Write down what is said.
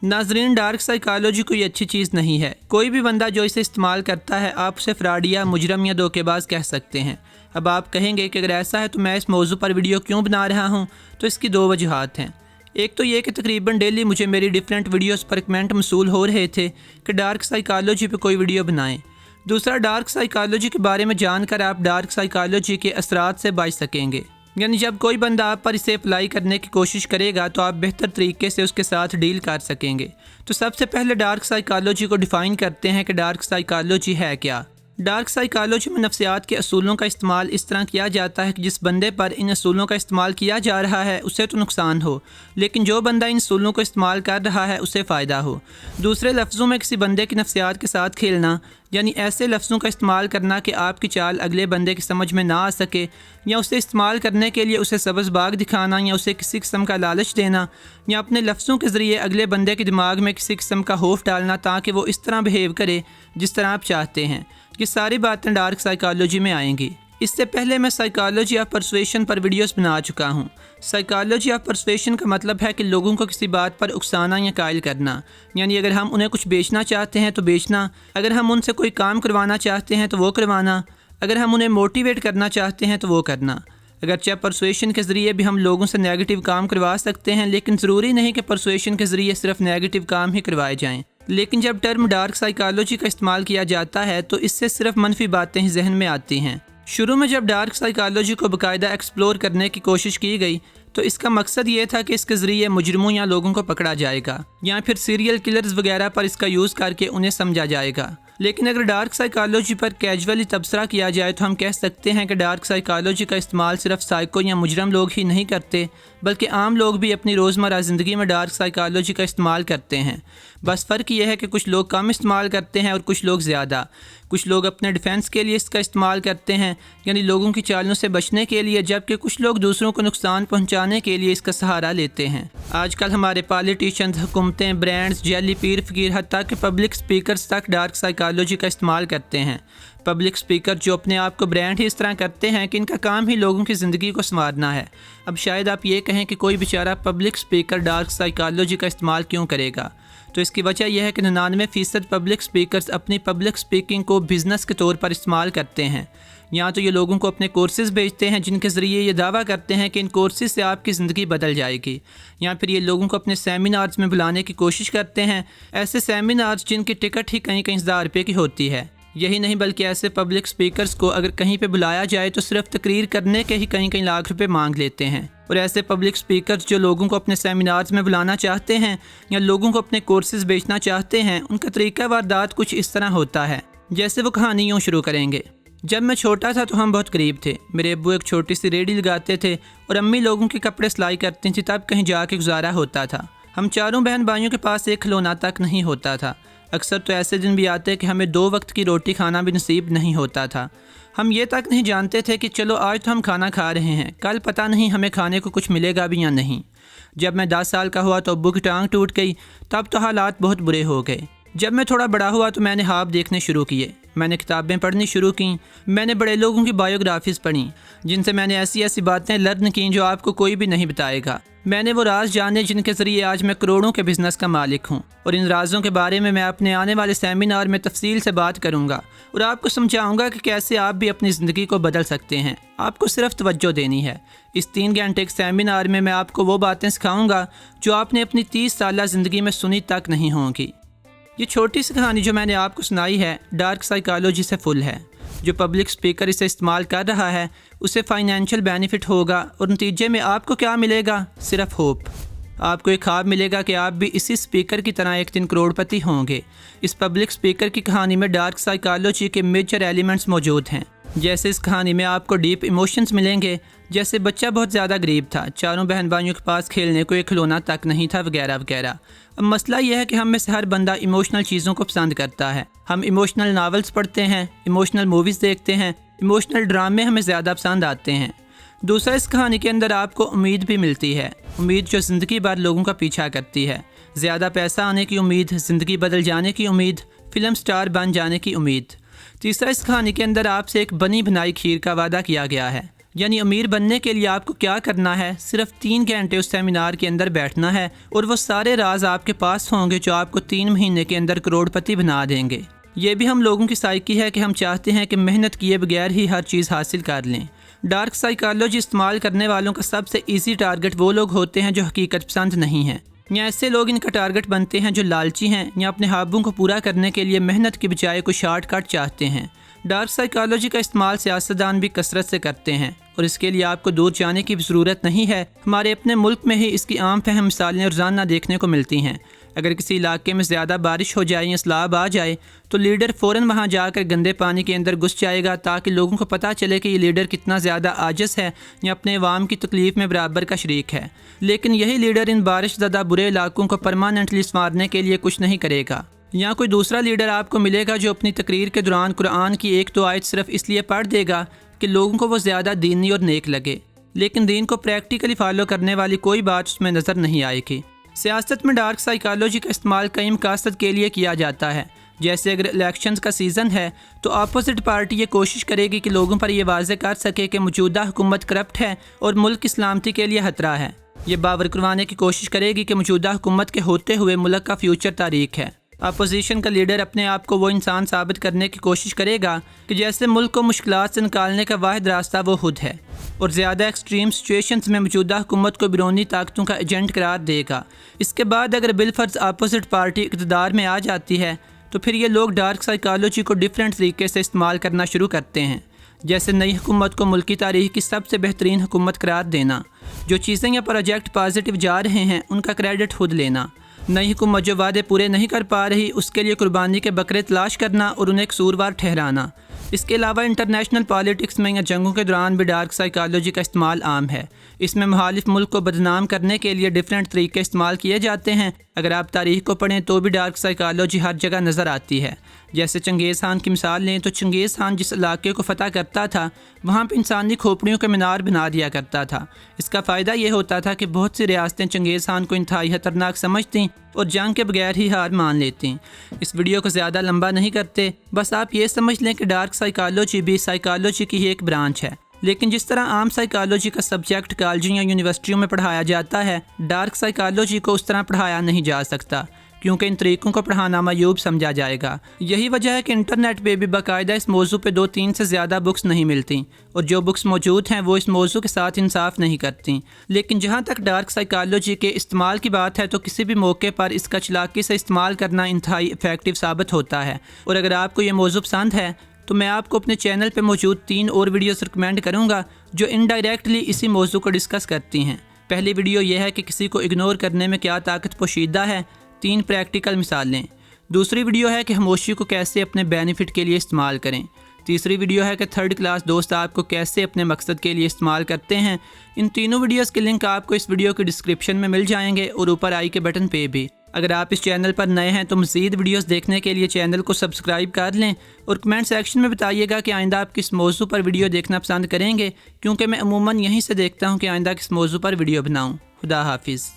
ناظرین، dark psychology کوئی اچھی چیز نہیں ہے۔ کوئی بھی بندہ جو اسے استعمال کرتا ہے آپ اسے فراڈ یا مجرم یا دھوکے باز کہہ سکتے ہیں۔ اب آپ کہیں گے کہ اگر ایسا ہے تو میں اس موضوع پر ویڈیو کیوں بنا رہا ہوں؟ تو اس کی دو وجوہات ہیں۔ ایک تو یہ کہ تقریباً ڈیلی مجھے میری ڈیفرنٹ ویڈیوز پر کمنٹ موصول ہو رہے تھے کہ ڈارک سائیکالوجی پہ کوئی ویڈیو بنائیں۔ دوسرا، ڈارک سائیکالوجی کے بارے میں جان کر آپ ڈارک سائیکالوجی کے اثرات سے بچ سکیں گے، یعنی جب کوئی بندہ آپ پر اسے اپلائی کرنے کی کوشش کرے گا تو آپ بہتر طریقے سے اس کے ساتھ ڈیل کر سکیں گے۔ تو سب سے پہلے ڈارک سائیکالوجی کو ڈیفائن کرتے ہیں کہ ڈارک سائیکالوجی ہے کیا۔ ڈارک سائیکالوجی میں نفسیات کے اصولوں کا استعمال اس طرح کیا جاتا ہے کہ جس بندے پر ان اصولوں کا استعمال کیا جا رہا ہے اسے تو نقصان ہو، لیکن جو بندہ ان اصولوں کو استعمال کر رہا ہے اسے فائدہ ہو۔ دوسرے لفظوں میں کسی بندے کی نفسیات کے ساتھ کھیلنا، یعنی ایسے لفظوں کا استعمال کرنا کہ آپ کی چال اگلے بندے کی سمجھ میں نہ آ سکے، یا اسے استعمال کرنے کے لیے اسے سبز باغ دکھانا، یا اسے کسی قسم کا لالچ دینا، یا اپنے لفظوں کے ذریعے اگلے بندے کے دماغ میں کسی قسم کا خوف ڈالنا تاکہ وہ اس طرح بہیو کرے جس طرح آپ چاہتے ہیں۔ یہ ساری باتیں ڈارک سائیکالوجی میں آئیں گی۔ اس سے پہلے میں psychology of persuasion per videos بنا چکا ہوں۔ سائیکالوجی آف پرسویشن کا مطلب ہے کہ لوگوں کو کسی بات پر اکسانا یا قائل کرنا، یعنی اگر ہم انہیں کچھ بیچنا چاہتے ہیں تو بیچنا، اگر ہم ان سے کوئی کام کروانا چاہتے ہیں تو وہ کروانا، اگر ہم انہیں موٹیویٹ کرنا چاہتے ہیں تو وہ کرنا۔ اگرچہ پرسویشن کے ذریعے بھی ہم لوگوں سے نیگیٹو کام کروا سکتے ہیں، لیکن ضروری نہیں کہ پرسویشن کے ذریعے صرف نیگیٹو کام ہی کروائے جائیں۔ لیکن جب ٹرم ڈارک سائیکالوجی کا استعمال کیا جاتا ہے تو اس سے صرف منفی باتیں ہی ذہن میں آتی ہیں۔ شروع میں جب ڈارک سائیکالوجی کو باقاعدہ ایکسپلور کرنے کی کوشش کی گئی تو اس کا مقصد یہ تھا کہ اس کے ذریعے مجرموں یا لوگوں کو پکڑا جائے گا، یا پھر سیریل کلرز وغیرہ پر اس کا یوز کر کے انہیں سمجھا جائے گا۔ لیکن اگر ڈارک سائیکالوجی پر کیجولی تبصرہ کیا جائے تو ہم کہہ سکتے ہیں کہ ڈارک سائیکالوجی کا استعمال صرف سائیکو یا مجرم لوگ ہی نہیں کرتے، بلکہ عام لوگ بھی اپنی روزمرہ زندگی میں ڈارک سائیکالوجی کا استعمال کرتے ہیں۔ بس فرق یہ ہے کہ کچھ لوگ کم استعمال کرتے ہیں اور کچھ لوگ زیادہ۔ کچھ لوگ اپنے ڈیفنس کے لیے اس کا استعمال کرتے ہیں، یعنی لوگوں کی چالوں سے بچنے کے لیے، جبکہ کچھ لوگ دوسروں کو نقصان پہنچانے کے لیے اس کا سہارا لیتے ہیں۔ آج کل ہمارے پالیٹیشنز، حکومتیں، برانڈز، جعلی پیر فقیر، حتیٰ کہ پبلک سپیکرز تک ڈارک سائیکالوجی کا استعمال کرتے ہیں۔ پبلک سپیکر جو اپنے آپ کو برانڈ ہی اس طرح کرتے ہیں کہ ان کا کام ہی لوگوں کی زندگی کو سنوارنا ہے۔ اب شاید آپ یہ کہیں کہ کوئی بیچارہ پبلک سپیکر ڈارک سائیکالوجی کا استعمال کیوں کرے گا؟ تو اس کی وجہ یہ ہے کہ 99% پبلک سپیکرز اپنی پبلک سپیکنگ کو بزنس کے طور پر استعمال کرتے ہیں۔ یا تو یہ لوگوں کو اپنے کورسز بیچتے ہیں جن کے ذریعے یہ دعویٰ کرتے ہیں کہ ان کورسز سے آپ کی زندگی بدل جائے گی، یا پھر یہ لوگوں کو اپنے سیمینارز میں بلانے کی کوشش کرتے ہیں، ایسے سیمینارز جن کی ٹکٹ ہی کہیں 1000 روپے کی ہوتی ہے۔ یہی نہیں بلکہ ایسے پبلک سپیکرز کو اگر کہیں پہ بلایا جائے تو صرف تقریر کرنے کے ہی کئی لاکھ روپے مانگ لیتے ہیں۔ اور ایسے پبلک سپیکرز جو لوگوں کو اپنے سیمینارز میں بلانا چاہتے ہیں یا لوگوں کو اپنے کورسز بیچنا چاہتے ہیں، ان کا طریقہ واردات کچھ اس طرح ہوتا ہے۔ جیسے وہ کہانی یوں شروع کریں گے: جب میں چھوٹا تھا تو ہم بہت قریب تھے۔ میرے ابو ایک چھوٹی سی ریڈی لگاتے تھے اور امی لوگوں کے کپڑے سلائی کرتی تھیں، تب کہیں جا کے گزارا ہوتا تھا۔ ہم چاروں بہن بھائیوں کے پاس ایک کھلونا تک نہیں ہوتا تھا۔ اکثر تو ایسے دن بھی آتے کہ ہمیں 2 وقت کی روٹی کھانا بھی نصیب نہیں ہوتا تھا۔ ہم یہ تک نہیں جانتے تھے کہ چلو آج تو ہم کھانا کھا رہے ہیں، کل پتہ نہیں ہمیں کھانے کو کچھ ملے گا بھی یا نہیں۔ جب میں 10 سال کا ہوا تو ابو کی ٹانگ ٹوٹ گئی، تب تو حالات بہت برے ہو گئے۔ جب میں تھوڑا بڑا ہوا تو میں نے خواب دیکھنے شروع کیے، میں نے کتابیں پڑھنی شروع کیں، میں نے بڑے لوگوں کی بایوگرافیز پڑھیں جن سے میں نے ایسی باتیں لرن کیں جو آپ کو کوئی بھی نہیں بتائے گا۔ میں نے وہ راز جانے جن کے ذریعے آج میں کروڑوں کے بزنس کا مالک ہوں، اور ان رازوں کے بارے میں اپنے آنے والے سیمینار میں تفصیل سے بات کروں گا اور آپ کو سمجھاؤں گا کہ کیسے آپ بھی اپنی زندگی کو بدل سکتے ہیں۔ آپ کو صرف توجہ دینی ہے۔ اس 3 گھنٹے کے سیمینار میں آپ کو وہ باتیں سکھاؤں گا جو آپ نے اپنی 30 سالہ زندگی میں سنی تک نہیں ہوں گی۔ یہ چھوٹی سی کہانی جو میں نے آپ کو سنائی ہے ڈارک سائیکالوجی سے فل ہے۔ جو پبلک سپیکر اسے استعمال کر رہا ہے اسے فائنینشیل بینیفٹ ہوگا، اور نتیجے میں آپ کو کیا ملے گا؟ صرف ہوپ۔ آپ کو ایک خواب ملے گا کہ آپ بھی اسی سپیکر کی طرح ایک دن کروڑپتی ہوں گے۔ اس پبلک سپیکر کی کہانی میں ڈارک سائیکالوجی کے میجر ایلیمنٹس موجود ہیں۔ جیسے اس کہانی میں آپ کو ڈیپ ایموشنز ملیں گے، جیسے بچہ بہت زیادہ غریب تھا، چاروں بہن بھائیوں کے پاس کھیلنے کو ایک کھلونا تک نہیں تھا، وغیرہ وغیرہ۔ اب مسئلہ یہ ہے کہ ہم میں سے ہر بندہ ایموشنل چیزوں کو پسند کرتا ہے۔ ہم ایموشنل ناولز پڑھتے ہیں، ایموشنل موویز دیکھتے ہیں، ایموشنل ڈرامے ہمیں زیادہ پسند آتے ہیں۔ دوسرا، اس کہانی کے اندر آپ کو امید بھی ملتی ہے، امید جو زندگی بھر لوگوں کا پیچھا کرتی ہے۔ زیادہ پیسہ آنے کی امید، زندگی بدل جانے کی امید، فلم سٹار بن جانے کی امید۔ تیسرا، اس کہانی کے اندر آپ سے ایک بنی بنائی کھیر کا وعدہ کیا گیا ہے۔ یعنی امیر بننے کے لیے آپ کو کیا کرنا ہے، صرف 3 گھنٹے اس سیمینار کے اندر بیٹھنا ہے اور وہ سارے راز آپ کے پاس ہوں گے جو آپ کو 3 مہینے کے اندر کروڑ پتی بنا دیں گے۔ یہ بھی ہم لوگوں کی سائیکی ہے کہ ہم چاہتے ہیں کہ محنت کیے بغیر ہی ہر چیز حاصل کر لیں۔ ڈارک سائیکالوجی استعمال کرنے والوں کا سب سے ایزی ٹارگٹ وہ لوگ ہوتے ہیں جو حقیقت پسند نہیں ہیں، یا ایسے لوگ ان کا ٹارگٹ بنتے ہیں جو لالچی ہیں یا اپنے خوابوں کو پورا کرنے کے لیے محنت کی بجائے کوئی شارٹ کٹ چاہتے ہیں۔ ڈارک سائیکالوجی کا استعمال سیاستدان بھی کثرت سے کرتے ہیں اور اس کے لیے آپ کو دور جانے کی بھی ضرورت نہیں ہے۔ ہمارے اپنے ملک میں ہی اس کی عام فہم مثالیں روزانہ دیکھنے کو ملتی ہیں۔ اگر کسی علاقے میں زیادہ بارش ہو جائے یا سیلاب آ جائے تو لیڈر فوراً وہاں جا کر گندے پانی کے اندر گھس جائے گا تاکہ لوگوں کو پتہ چلے کہ یہ لیڈر کتنا زیادہ عاجز ہے یا اپنے عوام کی تکلیف میں برابر کا شریک ہے۔ لیکن یہی لیڈر ان بارش زدہ برے علاقوں کو پرماننٹلی سنوارنے کے لیے کچھ نہیں کرے گا۔ یا کوئی دوسرا لیڈر آپ کو ملے گا جو اپنی تقریر کے دوران قرآن کی 1-2 آیت صرف اس لیے پڑھ دے گا کہ لوگوں کو وہ زیادہ دینی اور نیک لگے، لیکن دین کو پریکٹیکلی فالو کرنے والی کوئی بات اس میں نظر نہیں آئے گی۔ سیاست میں ڈارک سائیکالوجی کا استعمال کئی مقاصد کے لیے کیا جاتا ہے، جیسے اگر الیکشنز کا سیزن ہے تو اپوزٹ پارٹی یہ کوشش کرے گی کہ لوگوں پر یہ واضح کر سکے کہ موجودہ حکومت کرپٹ ہے اور ملک کی سلامتی کے لیے خطرہ ہے۔ یہ باور کروانے کی کوشش کرے گی کہ موجودہ حکومت کے ہوتے ہوئے ملک کا فیوچر تاریک ہے۔ اپوزیشن کا لیڈر اپنے آپ کو وہ انسان ثابت کرنے کی کوشش کرے گا کہ جیسے ملک کو مشکلات سے نکالنے کا واحد راستہ وہ خود ہے، اور زیادہ ایکسٹریم سچویشنز میں موجودہ حکومت کو بیرونی طاقتوں کا ایجنٹ قرار دے گا۔ اس کے بعد اگر بالفرض اپوزٹ پارٹی اقتدار میں آ جاتی ہے تو پھر یہ لوگ ڈارک سائیکالوجی کو ڈیفرنٹ طریقے سے استعمال کرنا شروع کرتے ہیں، جیسے نئی حکومت کو ملکی تاریخ کی سب سے بہترین حکومت قرار دینا، جو چیزیں یا پروجیکٹ پازیٹیو جا رہے ہیں ان کا کریڈٹ خود لینا، نئی حکومت جو وعدے پورے نہیں کر پا رہی اس کے لیے قربانی کے بکرے تلاش کرنا اور انہیں قصوروار ٹھہرانا۔ اس کے علاوہ انٹرنیشنل پالیٹکس میں یا جنگوں کے دوران بھی ڈارک سائیکالوجی کا استعمال عام ہے۔ اس میں مخالف ملک کو بدنام کرنے کے لیے ڈیفرنٹ طریقے استعمال کیے جاتے ہیں۔ اگر آپ تاریخ کو پڑھیں تو بھی ڈارک سائیکالوجی ہر جگہ نظر آتی ہے۔ جیسے چنگیز خان کی مثال لیں تو چنگیز خان جس علاقے کو فتح کرتا تھا وہاں پہ انسانی کھوپڑیوں کے مینار بنا دیا کرتا تھا۔ اس کا فائدہ یہ ہوتا تھا کہ بہت سی ریاستیں چنگیز خان کو انتہائی خطرناک سمجھتیں اور جنگ کے بغیر ہی ہار مان لیتیں۔ اس ویڈیو کو زیادہ لمبا نہیں کرتے، بس آپ یہ سمجھ لیں کہ ڈارک سائیکالوجی بھی سائیکالوجی کی ہی ایک برانچ ہے، لیکن جس طرح عام سائیکالوجی کا سبجیکٹ کالجوں یا یونیورسٹیوں میں پڑھایا جاتا ہے، ڈارک سائیکالوجی کو اس طرح پڑھایا نہیں جا سکتا کیونکہ ان طریقوں کو پڑھانا معیوب سمجھا جائے گا۔ یہی وجہ ہے کہ انٹرنیٹ پہ بھی باقاعدہ اس موضوع پہ 2-3 سے زیادہ بکس نہیں ملتی، اور جو بکس موجود ہیں وہ اس موضوع کے ساتھ انصاف نہیں کرتی۔ لیکن جہاں تک ڈارک سائیکالوجی کے استعمال کی بات ہے تو کسی بھی موقع پر اس کا چلاکی سے استعمال کرنا انتہائی افیکٹو ثابت ہوتا ہے۔ اور اگر آپ کو یہ موضوع پسند ہے تو میں آپ کو اپنے چینل پہ موجود 3 اور ویڈیوز ریکمینڈ کروں گا جو انڈائریکٹلی اسی موضوع کو ڈسکس کرتی ہیں۔ پہلی ویڈیو یہ ہے کہ کسی کو اگنور کرنے میں کیا طاقت پوشیدہ ہے، 3 پریکٹیکل مثالیں۔ دوسری ویڈیو ہے کہ خاموشی کو کیسے اپنے بینیفٹ کے لیے استعمال کریں۔ تیسری ویڈیو ہے کہ 3rd کلاس دوست آپ کو کیسے اپنے مقصد کے لیے استعمال کرتے ہیں۔ ان تینوں ویڈیوز کے لنک آپ کو اس ویڈیو کی ڈسکرپشن میں مل جائیں گے اور اوپر آئی کے بٹن پہ بھی۔ اگر آپ اس چینل پر نئے ہیں تو مزید ویڈیوز دیکھنے کے لیے چینل کو سبسکرائب کر لیں اور کمنٹ سیکشن میں بتائیے گا کہ آئندہ آپ کس موضوع پر ویڈیو دیکھنا پسند کریں گے، کیونکہ میں عموماً یہیں سے دیکھتا ہوں کہ آئندہ کس موضوع پر ویڈیو بناؤں۔ خدا حافظ۔